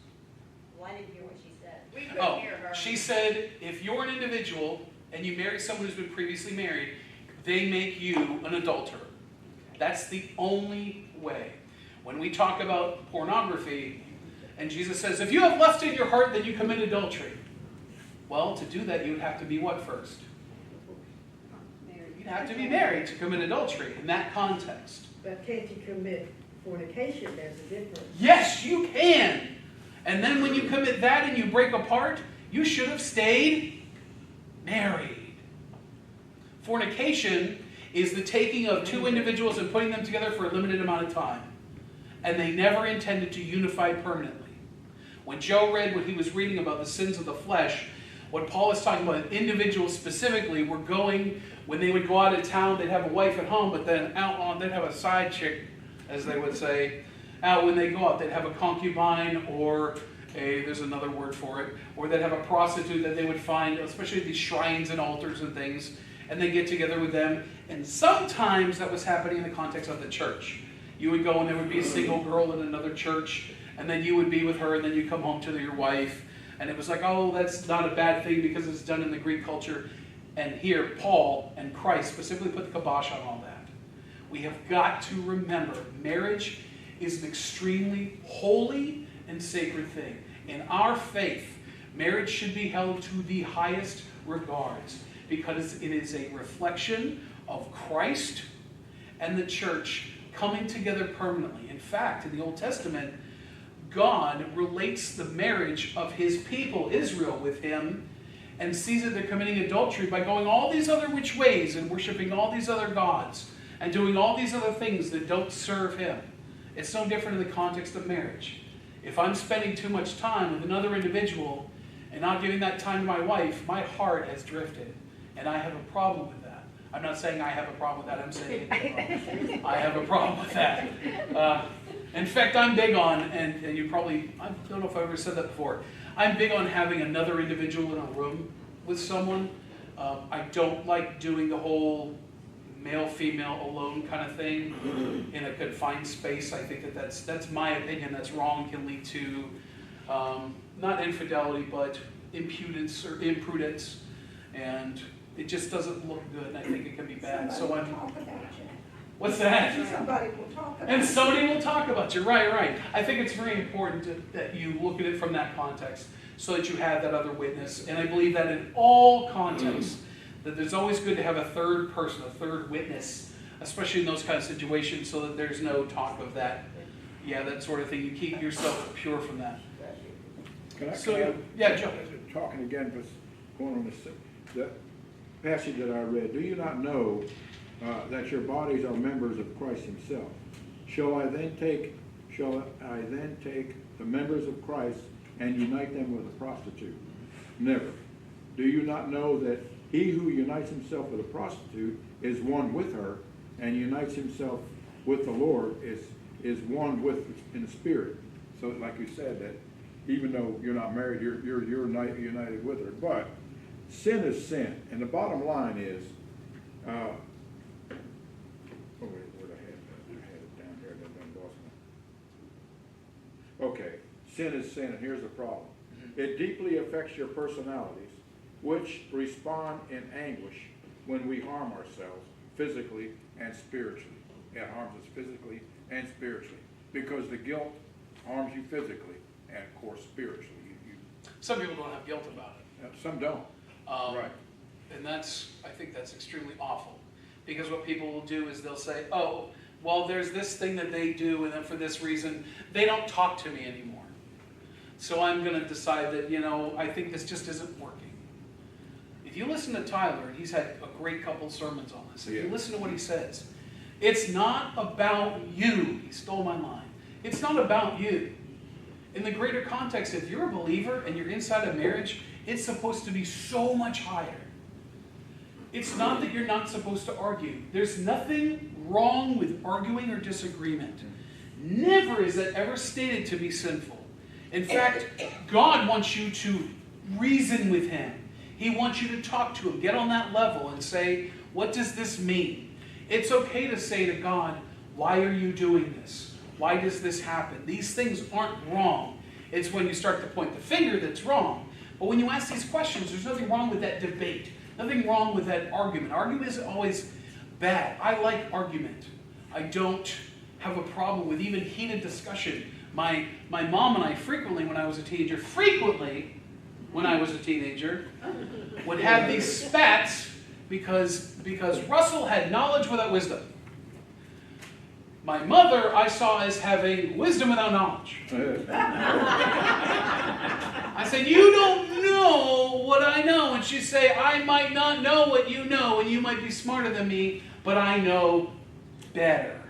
Well, I didn't hear what she said. We Oh, she said if you're an individual and you marry someone who's been previously married, they make you an adulterer. That's the only way. When we talk about pornography, and Jesus says, if you have lust in your heart, then you commit adultery. Well, to do that, you would have to be what first? You'd have to be married to commit adultery in that context. But can't you commit fornication? There's a difference. Yes, you can. And then when you commit that and you break apart, you should have stayed married. Fornication is the taking of two individuals and putting them together for a limited amount of time. And they never intended to unify permanently. When Joe read what he was reading about the sins of the flesh, what Paul is talking about, individuals specifically were going, when they would go out of town, they'd have a wife at home, but then out on, they'd have a side chick, as they would say. Out when they go out, they'd have a concubine, or there's another word for it, or they'd have a prostitute that they would find, especially at these shrines and altars and things, and they'd get together with them. And sometimes that was happening in the context of the church. You would go and there would be a single girl in another church, and then you would be with her, and then you come home to your wife. And it was like, oh, that's not a bad thing because it's done in the Greek culture. And here, Paul and Christ specifically put the kibosh on all that. We have got to remember, marriage is an extremely holy and sacred thing. In our faith, marriage should be held to the highest regards because it is a reflection of Christ and the church coming together permanently. In fact, in the Old Testament, God relates the marriage of his people, Israel, with him and sees that they're committing adultery by going all these other which ways and worshiping all these other gods and doing all these other things that don't serve him. It's no different in the context of marriage. If I'm spending too much time with another individual and not giving that time to my wife, my heart has drifted. And I have a problem with that. I'm not saying I have a problem with that. I'm saying I have a problem with that. In fact, I'm big on, and you probably, I don't know if I've ever said that before, I'm big on having another individual in a room with someone. I don't like doing the whole male-female alone kind of thing in a confined space. I think that's my opinion. That's wrong. Can lead to not infidelity, but impudence or imprudence, and it just doesn't look good. And I think it can be bad. Somebody will talk about you. What's that? Somebody will talk about And you. somebody will talk about you. Right. I think it's very important that you look at it from that context so that you have that other witness. And I believe that in all contexts, that there's always good to have a third person, a third witness, especially in those kind of situations, so that there's no talk of that, that sort of thing. You keep yourself pure from that. Joe. Talking again, but going on the passage that I read. Do you not know that your bodies are members of Christ himself? Shall I then take the members of Christ and unite them with a prostitute? Never. Do you not know that he who unites himself with a prostitute is one with her, and unites himself with the Lord is one with in the spirit? So, like you said, that even though you're not married, you're united with her. But sin is sin, and the bottom line is, where I had it down here, and then lost me. Okay, sin is sin, and here's the problem. It deeply affects your personalities, which respond in anguish when we harm ourselves physically and spiritually. It harms us physically and spiritually, because the guilt harms you physically and, of course, spiritually. Some people don't have guilt about it. Some don't. Right. And I think that's extremely awful. Because what people will do is they'll say, oh, well, there's this thing that they do, and then for this reason, they don't talk to me anymore. So I'm going to decide that, I think this just isn't working. If you listen to Tyler, and he's had a great couple sermons on this, if you listen to what he says, it's not about you. He stole my line. It's not about you. In the greater context, if you're a believer and you're inside a marriage, it's supposed to be so much higher. It's not that you're not supposed to argue. There's nothing wrong with arguing or disagreement. Never is that ever stated to be sinful. In fact, God wants you to reason with him. He wants you to talk to him, get on that level and say, what does this mean? It's okay to say to God, why are you doing this? Why does this happen? These things aren't wrong. It's when you start to point the finger that's wrong. But when you ask these questions, there's nothing wrong with that debate. Nothing wrong with that argument. Argument isn't always bad. I like argument. I don't have a problem with even heated discussion. My mom and I frequently, when I was a teenager, would have these spats because Russell had knowledge without wisdom. My mother I saw as having wisdom without knowledge. I said, you don't know what I know. And she'd say, I might not know what you know, and you might be smarter than me, but I know better.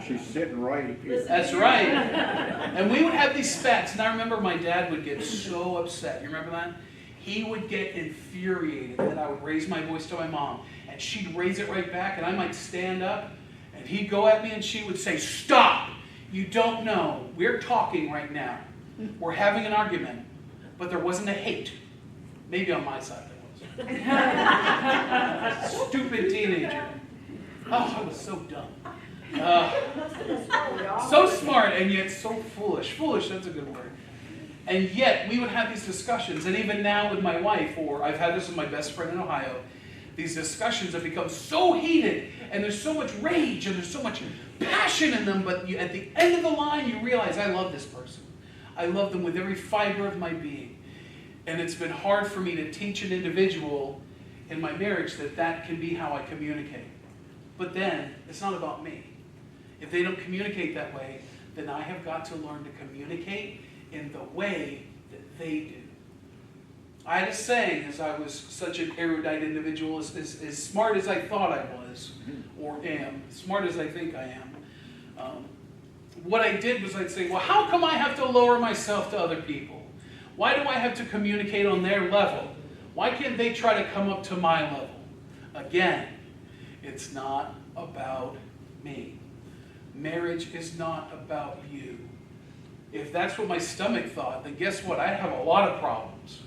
She's sitting right here. That's right. And we would have these spats, and I remember my dad would get so upset. You remember that? He would get infuriated that I would raise my voice to my mom, and she'd raise it right back, and I might stand up, and he'd go at me, and she would say, stop! You don't know. We're talking right now. We're having an argument, but there wasn't a hate. Maybe on my side there was. Stupid teenager. Oh, I was so dumb. So smart and yet so foolish. Foolish, that's a good word. And yet we would have these discussions, and even now with my wife, or I've had this with my best friend in Ohio, these discussions have become so heated, and there's so much rage, and there's so much passion in them, but at the end of the line you realize, I love this person. I love them with every fiber of my being. And it's been hard for me to teach an individual in my marriage that that can be how I communicate. But then, it's not about me. If they don't communicate that way, then I have got to learn to communicate in the way that they do. I had a saying, as I was such an erudite individual, as smart as I thought I was, or am, smart as I think I am, what I did was I'd say, well, how come I have to lower myself to other people? Why do I have to communicate on their level? Why can't they try to come up to my level? Again, it's not about me. Marriage is not about you. If that's what my stomach thought, then guess what? I'd have a lot of problems.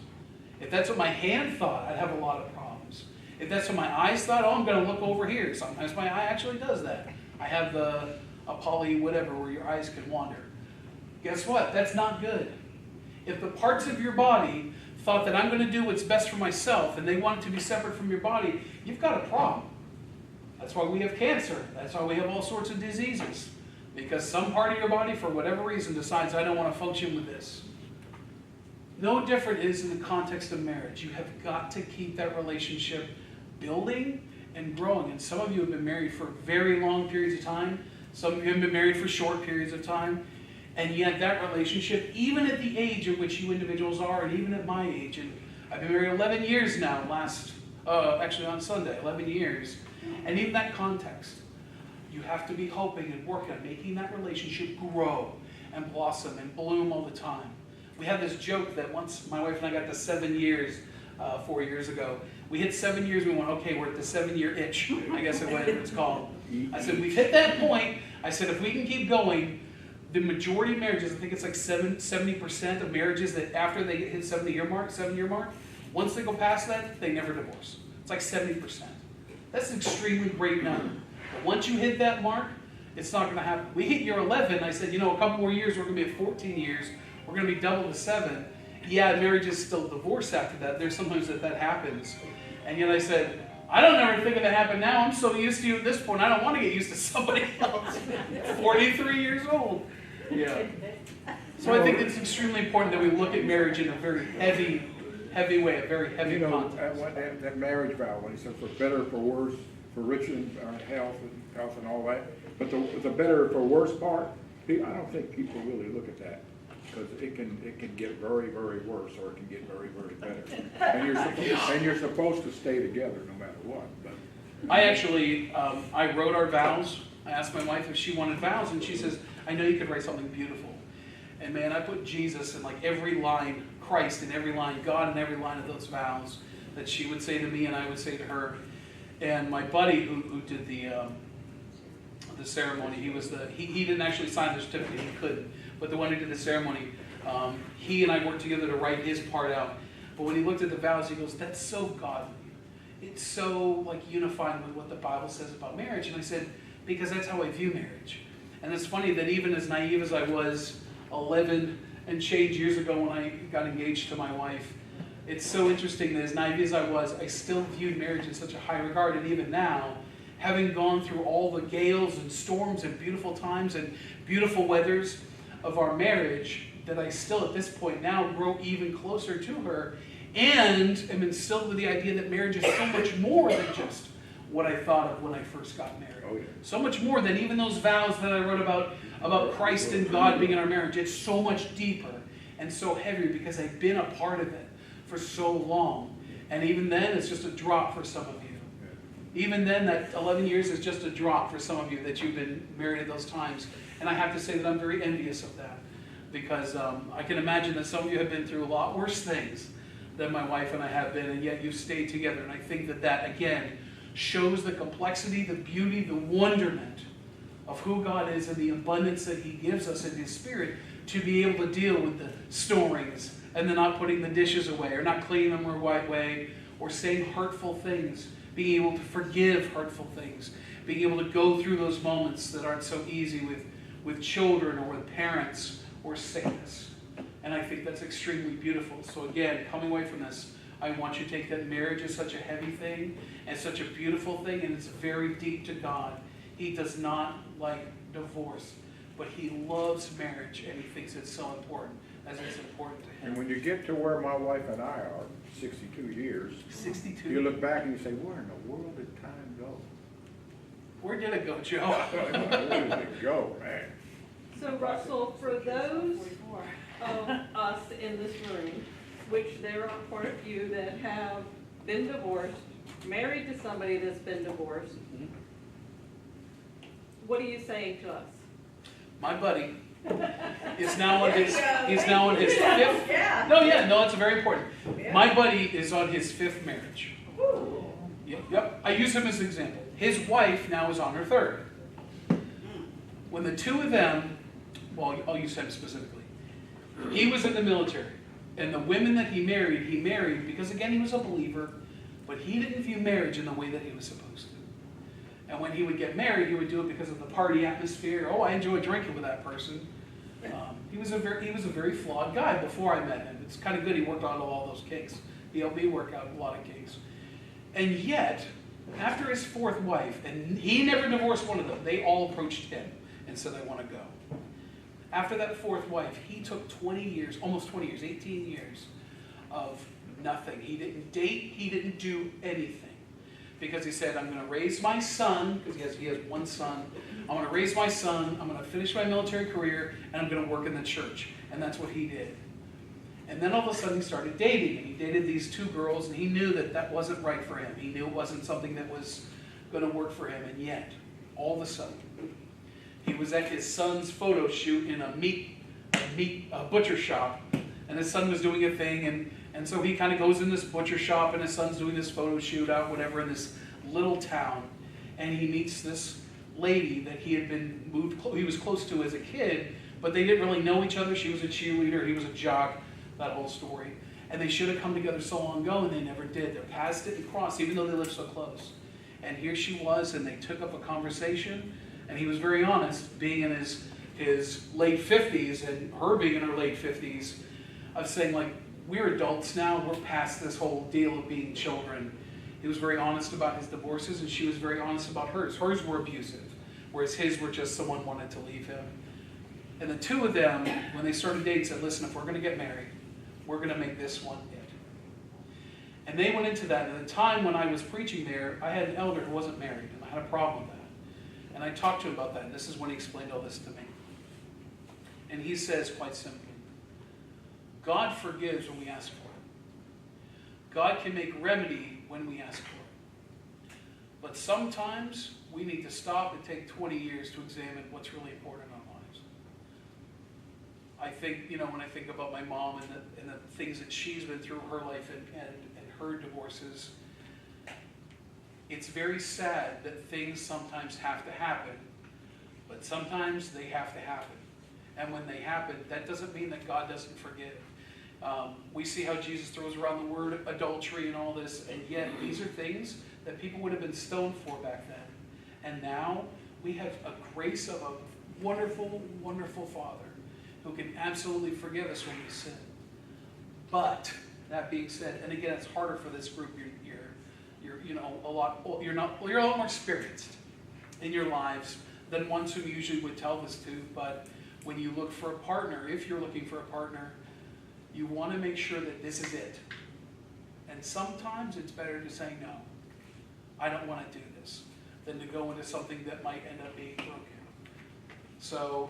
If that's what my hand thought, I'd have a lot of problems. If that's what my eyes thought, oh, I'm going to look over here. Sometimes my eye actually does that. I have a poly whatever where your eyes can wander. Guess what? That's not good. If the parts of your body thought that I'm going to do what's best for myself and they want it to be separate from your body, you've got a problem. That's why we have cancer. That's why we have all sorts of diseases. Because some part of your body, for whatever reason, decides, I don't want to function with this. No different is in the context of marriage. You have got to keep that relationship building and growing. And some of you have been married for very long periods of time. Some of you have been married for short periods of time. And yet that relationship, even at the age at which you individuals are, and even at my age, and I've been married 11 years now, actually on Sunday, 11 years. And even that context, you have to be hoping and working on making that relationship grow and blossom and bloom all the time. We had this joke that once my wife and I got to 7 years, 4 years ago, we hit 7 years, we went, okay, we're at the 7-year itch, I guess is what it's called. I said, we've hit that point. I said, if we can keep going, the majority of marriages, I think it's like 70% of marriages that after they hit 7-year mark, once they go past that, they never divorce. It's like 70%. That's an extremely great number. But once you hit that mark, it's not going to happen. We hit year 11. I said, a couple more years, we're going to be at 14 years. We're going to be double to 7. Yeah, marriage is still divorce after that. There's sometimes that happens. And yet I said, I don't ever think of that happen now. I'm so used to you at this point. I don't want to get used to somebody else. 43 years old. Yeah. So I think it's extremely important that we look at marriage in a very heavy way, a very heavy context. That marriage vow, when he says for better, for worse, for richer and health and all that, but the better for worse part, I don't think people really look at that. Because it can get very, very worse, or it can get very, very better. And you're supposed to stay together no matter what. But I actually, I wrote our vows. I asked my wife if she wanted vows, and she says, I know you could write something beautiful. And man, I put Jesus in like every line, Christ in every line, God in every line of those vows that she would say to me and I would say to her. And my buddy who did the ceremony, he didn't actually sign the certificate, he couldn't. But the one who did the ceremony, he and I worked together to write his part out. But when he looked at the vows, he goes, that's so godly. It's so like unifying with what the Bible says about marriage. And I said, because that's how I view marriage. And it's funny that even as naive as I was 11 and change years ago when I got engaged to my wife, it's so interesting that as naive as I was, I still viewed marriage in such a high regard. And even now, having gone through all the gales and storms and beautiful times and beautiful weathers of our marriage, that I still at this point now grow even closer to her and am instilled with the idea that marriage is so much more than just what I thought of when I first got married. Oh, yeah. So much more than even those vows that I wrote about Christ and God being in our marriage. It's so much deeper and so heavier because I've been a part of it for so long. And even then, it's just a drop for some of you. Even then, that 11 years is just a drop for some of you that you've been married at those times. And I have to say that I'm very envious of that. Because I can imagine that some of you have been through a lot worse things than my wife and I have been, and yet you've stayed together. And I think that that, again, shows the complexity, the beauty, the wonderment of who God is and the abundance that He gives us in His Spirit to be able to deal with the storings and the not putting the dishes away or not cleaning them the right way or saying hurtful things, being able to forgive hurtful things, being able to go through those moments that aren't so easy with children or with parents or sickness. And I think that's extremely beautiful. So again, coming away from this, I want you to take that marriage is such a heavy thing and such a beautiful thing, and it's very deep to God. He does not like divorce, but He loves marriage, and He thinks it's so important, as it's important to Him. And when you get to where my wife and I are, 62 years, 62. you look back and you say, where in the world did time go? Where did it go, Joe? Where did it go, man? So Russell, for those of us in this room, which there are quite a few that have been divorced, married to somebody that's been divorced, what are you saying to us? My buddy is now on his, he's now on his Yeah, fifth. yeah. No, it's very important. Yeah. My buddy is on his fifth marriage. Yep, I use him as an example. His wife now is on her third. When the two of them, well, I'll use him specifically. He was in the military, and the women that he married because, again, he was a believer, but he didn't view marriage in the way that he was supposed to. And when he would get married, he would do it because of the party atmosphere. Oh, I enjoy drinking with that person. He was a very flawed guy before I met him. It's kind of good he worked on all those kinks. He helped me work out a lot of kinks. And yet, after his fourth wife, and he never divorced one of them, they all approached him and said, I want to go. After that fourth wife, he took 20 years, almost 20 years, 18 years of nothing. He didn't date, he didn't do anything. Because he said, I'm going to raise my son, because he has one son. I'm going to raise my son, I'm going to finish my military career, and I'm going to work in the church. And that's what he did. And then all of a sudden he started dating, and he dated these two girls, and he knew that that wasn't right for him. He knew it wasn't something that was going to work for him. And yet, all of a sudden, he was at his son's photo shoot in a butcher shop, and his son was doing a thing, and so he kind of goes in this butcher shop, and his son's doing this photo shoot out, whatever, in this little town, and he meets this lady that he had been he was close to as a kid, but they didn't really know each other. She was a cheerleader, he was a jock, that whole story. And they should have come together so long ago, and they never did. Their paths didn't cross, even though they lived so close. And here she was, and they took up a conversation, and he was very honest, being in his late 50s, and her being in her late 50s, of saying, like, we're adults now, we're past this whole deal of being children. He was very honest about his divorces, and she was very honest about hers. Hers were abusive, whereas his were just someone wanted to leave him. And the two of them, when they started dating, said, listen, if we're going to get married, we're going to make this one it. And they went into that. And at the time when I was preaching there, I had an elder who wasn't married, and I had a problem with that. And I talked to him about that, and this is when he explained all this to me. And he says, quite simply, God forgives when we ask for it. God can make remedy when we ask for it. But sometimes we need to stop and take 20 years to examine what's really important in our lives. I think, when I think about my mom and the things that she's been through her life and her divorces, it's very sad that things sometimes have to happen, but sometimes they have to happen. And when they happen, that doesn't mean that God doesn't forgive. We see how Jesus throws around the word adultery and all this, and yet these are things that people would have been stoned for back then. And now we have a grace of a wonderful, wonderful Father who can absolutely forgive us when we sin. But that being said, and again, it's harder for this group. You're a lot more experienced in your lives than ones who usually would tell this to. But when you look for a partner, if you're looking for a partner, you want to make sure that this is it. And sometimes it's better to say no. I don't want to do this, than to go into something that might end up being broken. So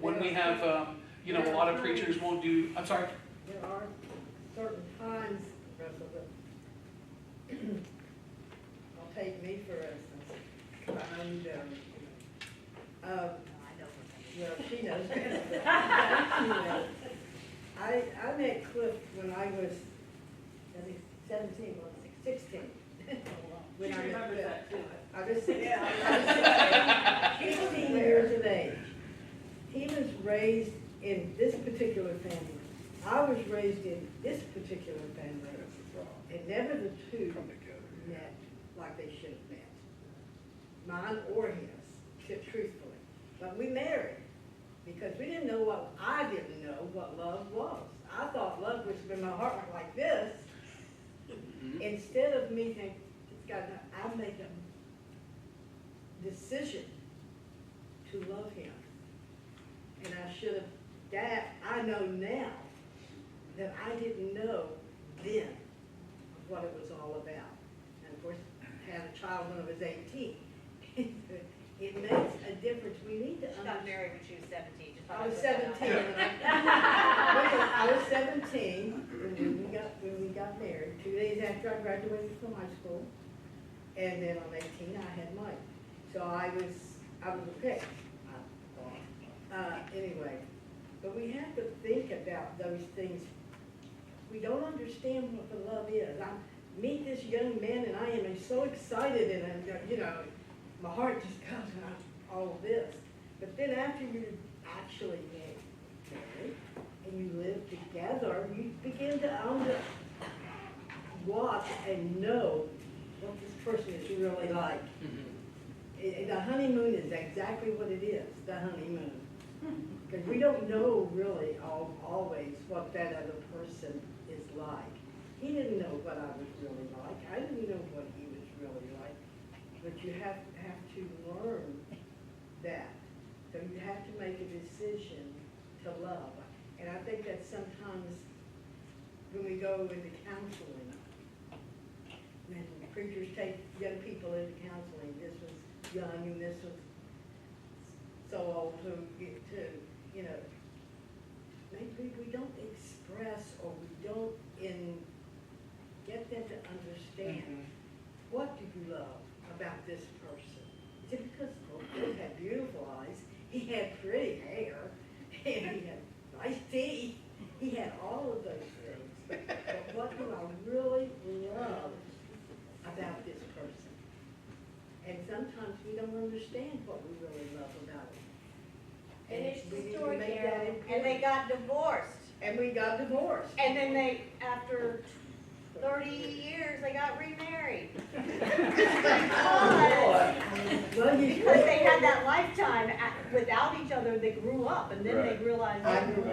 when we have, you know, a lot of preachers won't do, I'm sorry? There are certain times, Russell, that, I'll take me for instance, 'cause I know you don't. Well, she knows best, but she knows. I met Cliff when I was, I think, 17, well, 16. When I met Cliff. I was 16 years of age. He was raised in this particular family. I was raised in this particular family. And never the two met like they should have met. Mine or his, truthfully. But we married because we didn't know what, I didn't know what love was. I thought love was when my heart went like this. Instead of me thinking, God, I make a decision to love him. And I should have, that I know now that I didn't know then what it was all about. And of course, I had a child when I was 18. It makes a difference. We need to She got understand. married when she was 17. Just I thought was I'd put that out 17. there. I was 17 when we got married. 2 days after I graduated from high school. And then on 18, I had Mike. So I was okay. Anyway, but we have to think about those things. We don't understand what the love is. I meet this young man and I am so excited and I'm, you know, my heart just goes out all of this. But then after you actually married and you live together, you begin to watch and know what this person is really like. The honeymoon is exactly what it is, the honeymoon. Because we don't know really always what that other person is like. He didn't know what I was really like. I didn't know what he was really like. But you have to learn that. So you have to make a decision to love. And I think that sometimes when we go into counseling, when preachers take young people into counseling, this was young and this was so old to get to, you know, maybe we don't express or we don't get them to understand what do you love about this person. Is it because he had beautiful eyes, he had pretty hair, and he had nice teeth, he had all of those things. But what do I really love about this person? And sometimes we don't understand what we really love about it. Finish we the need to story, make that Carol. And important. they got divorced. And we got divorced. And then they, after 30 years, they got remarried. Well, Because they had that lifetime without each other, they grew up, and then they realized. I grew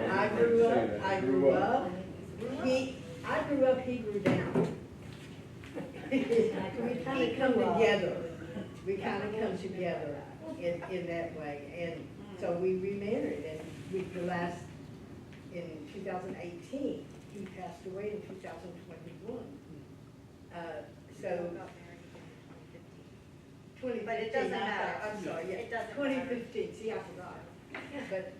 up, I grew up, he grew down. We kind of come together, we kind of come together in that way, and so we remarried, and in 2018, he passed away in 2021. So. 2015. But it doesn't matter. I'm sorry, yeah. It doesn't matter. 2015, see, I forgot. But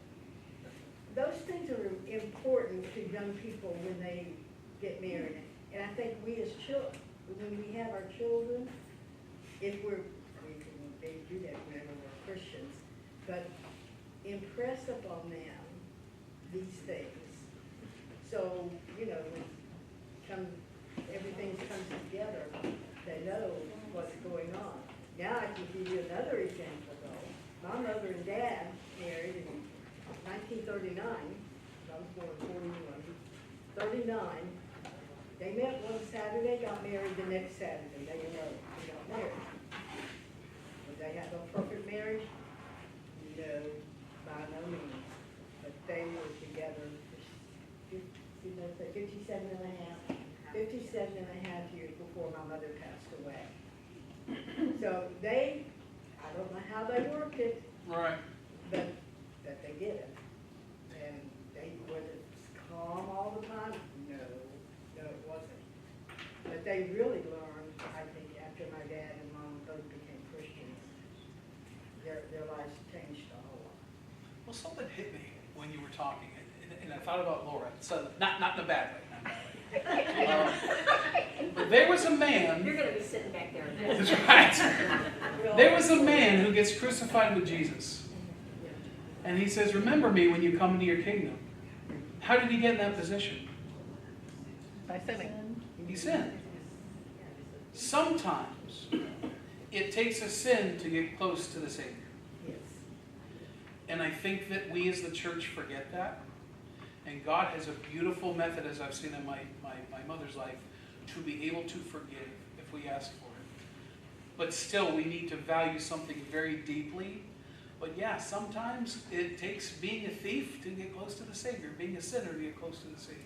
those things are important to young people when they get married. And I think we as children, when we have our children, if they do that whenever we're Christians, but impress upon them these things. So, you know, when everything comes together, they know what's going on. Now I can give you another example though. My mother and dad married in 1939. I was born in 41. 39. They met one Saturday, got married the next Saturday. They got married. Did they have a perfect marriage? No, by no means. But they were together for 57 and a half years before my mother passed away. So I don't know how they worked it, Right. but they did it. And was it calm all the time? No, it wasn't. But they really learned I think after my dad and mom both became Christians, their lives changed a whole lot. Well, something hit me when you were talking, and I thought about Laura. So not in a bad way. Not in a bad way. But there was a man. You're gonna be sitting back there. That's right. There was a man who gets crucified with Jesus, and he says, "Remember me when you come into your kingdom." How did he get in that position? By sinning. He sinned. Sometimes it takes a sin to get close to the Savior. Yes. And I think that we as the church forget that. And God has a beautiful method, as I've seen in my mother's life, to be able to forgive if we ask for it. But still, we need to value something very deeply. But yeah, sometimes it takes being a thief to get close to the Savior, being a sinner to get close to the Savior.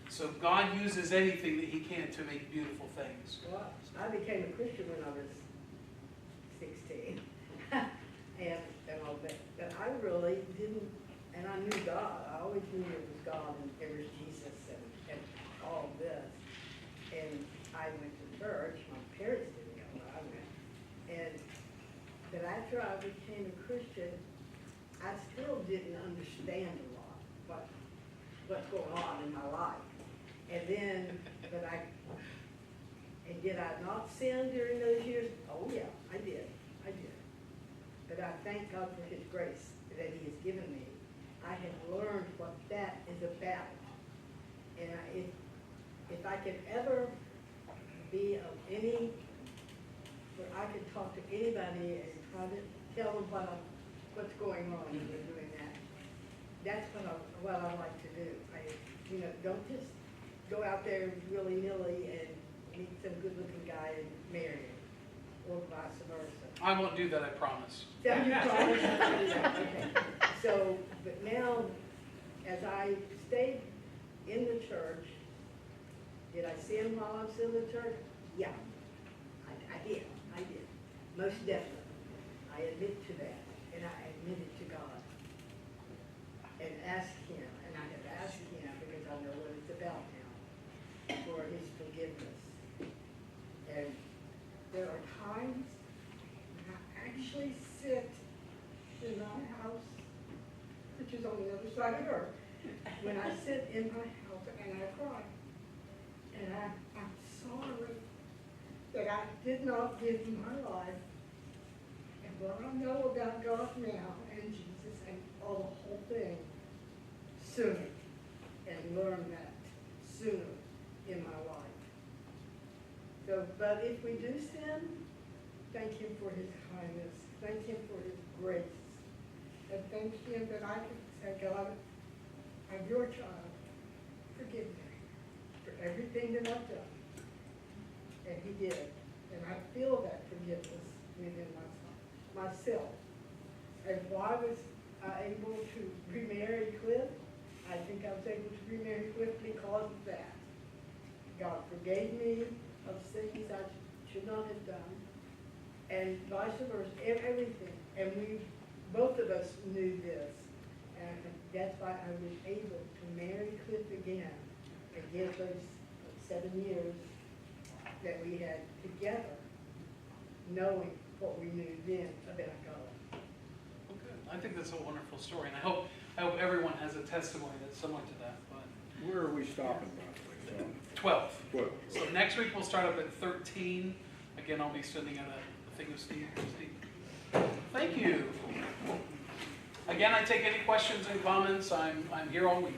So God uses anything that He can to make beautiful things. Well, I became a Christian when I was 16. and all that. But I really didn't, and I knew God. I always knew it was God and it was Jesus and all of this. And I went to church. My parents didn't go, but I went. But after I became a Christian, I still didn't understand a lot what's going on in my life. And then, did I not sin during those years? Oh yeah, I did. But I thank God for His grace that He has given me. I have learned what that is about. And if I could ever be of any, where I could talk to anybody and try to tell them what's going on when they're doing that, that's what I like to do. Don't just go out there willy-nilly and meet some good-looking guy and marry him, or vice versa. I won't do that, I promise. Yeah, you promise to do that, okay. So, but now, as I stayed in the church, did I sin while I was in the church? Yeah, I did. Most definitely. I admit to that, and I admit it to God. And ask Him, and I have asked Him, because I know what it's about now, for His forgiveness. And there are times when I actually sit in my house, which is on the other side of the earth, when I sit in my house and I cry. And I'm sorry that I did not give my life and what I know about God now and Jesus and all the whole thing sooner, and learn that sooner in my life. So, but if we do sin, thank Him for His kindness, thank Him for His grace, and thank Him that I can say, God, I'm your child, forgive me for everything that I've done. And He did, and I feel that forgiveness within myself. And why was I able to remarry Cliff? I think I was able to remarry Cliff because of that. God forgave me of things I should not have done, and vice versa, everything. And we, both of us knew this, and that's why I was able to marry Cliff again and give those 7 years that we had together, knowing what we knew then about God. Well, good. I think that's a wonderful story, and I hope everyone has a testimony that's similar to that. But Where are we stopping, by the way? 12. 12. So next week we'll start up at 13. Again, I'll be sending out a thing of Steve. Thank you. Again, I take any questions and comments. I'm here all week.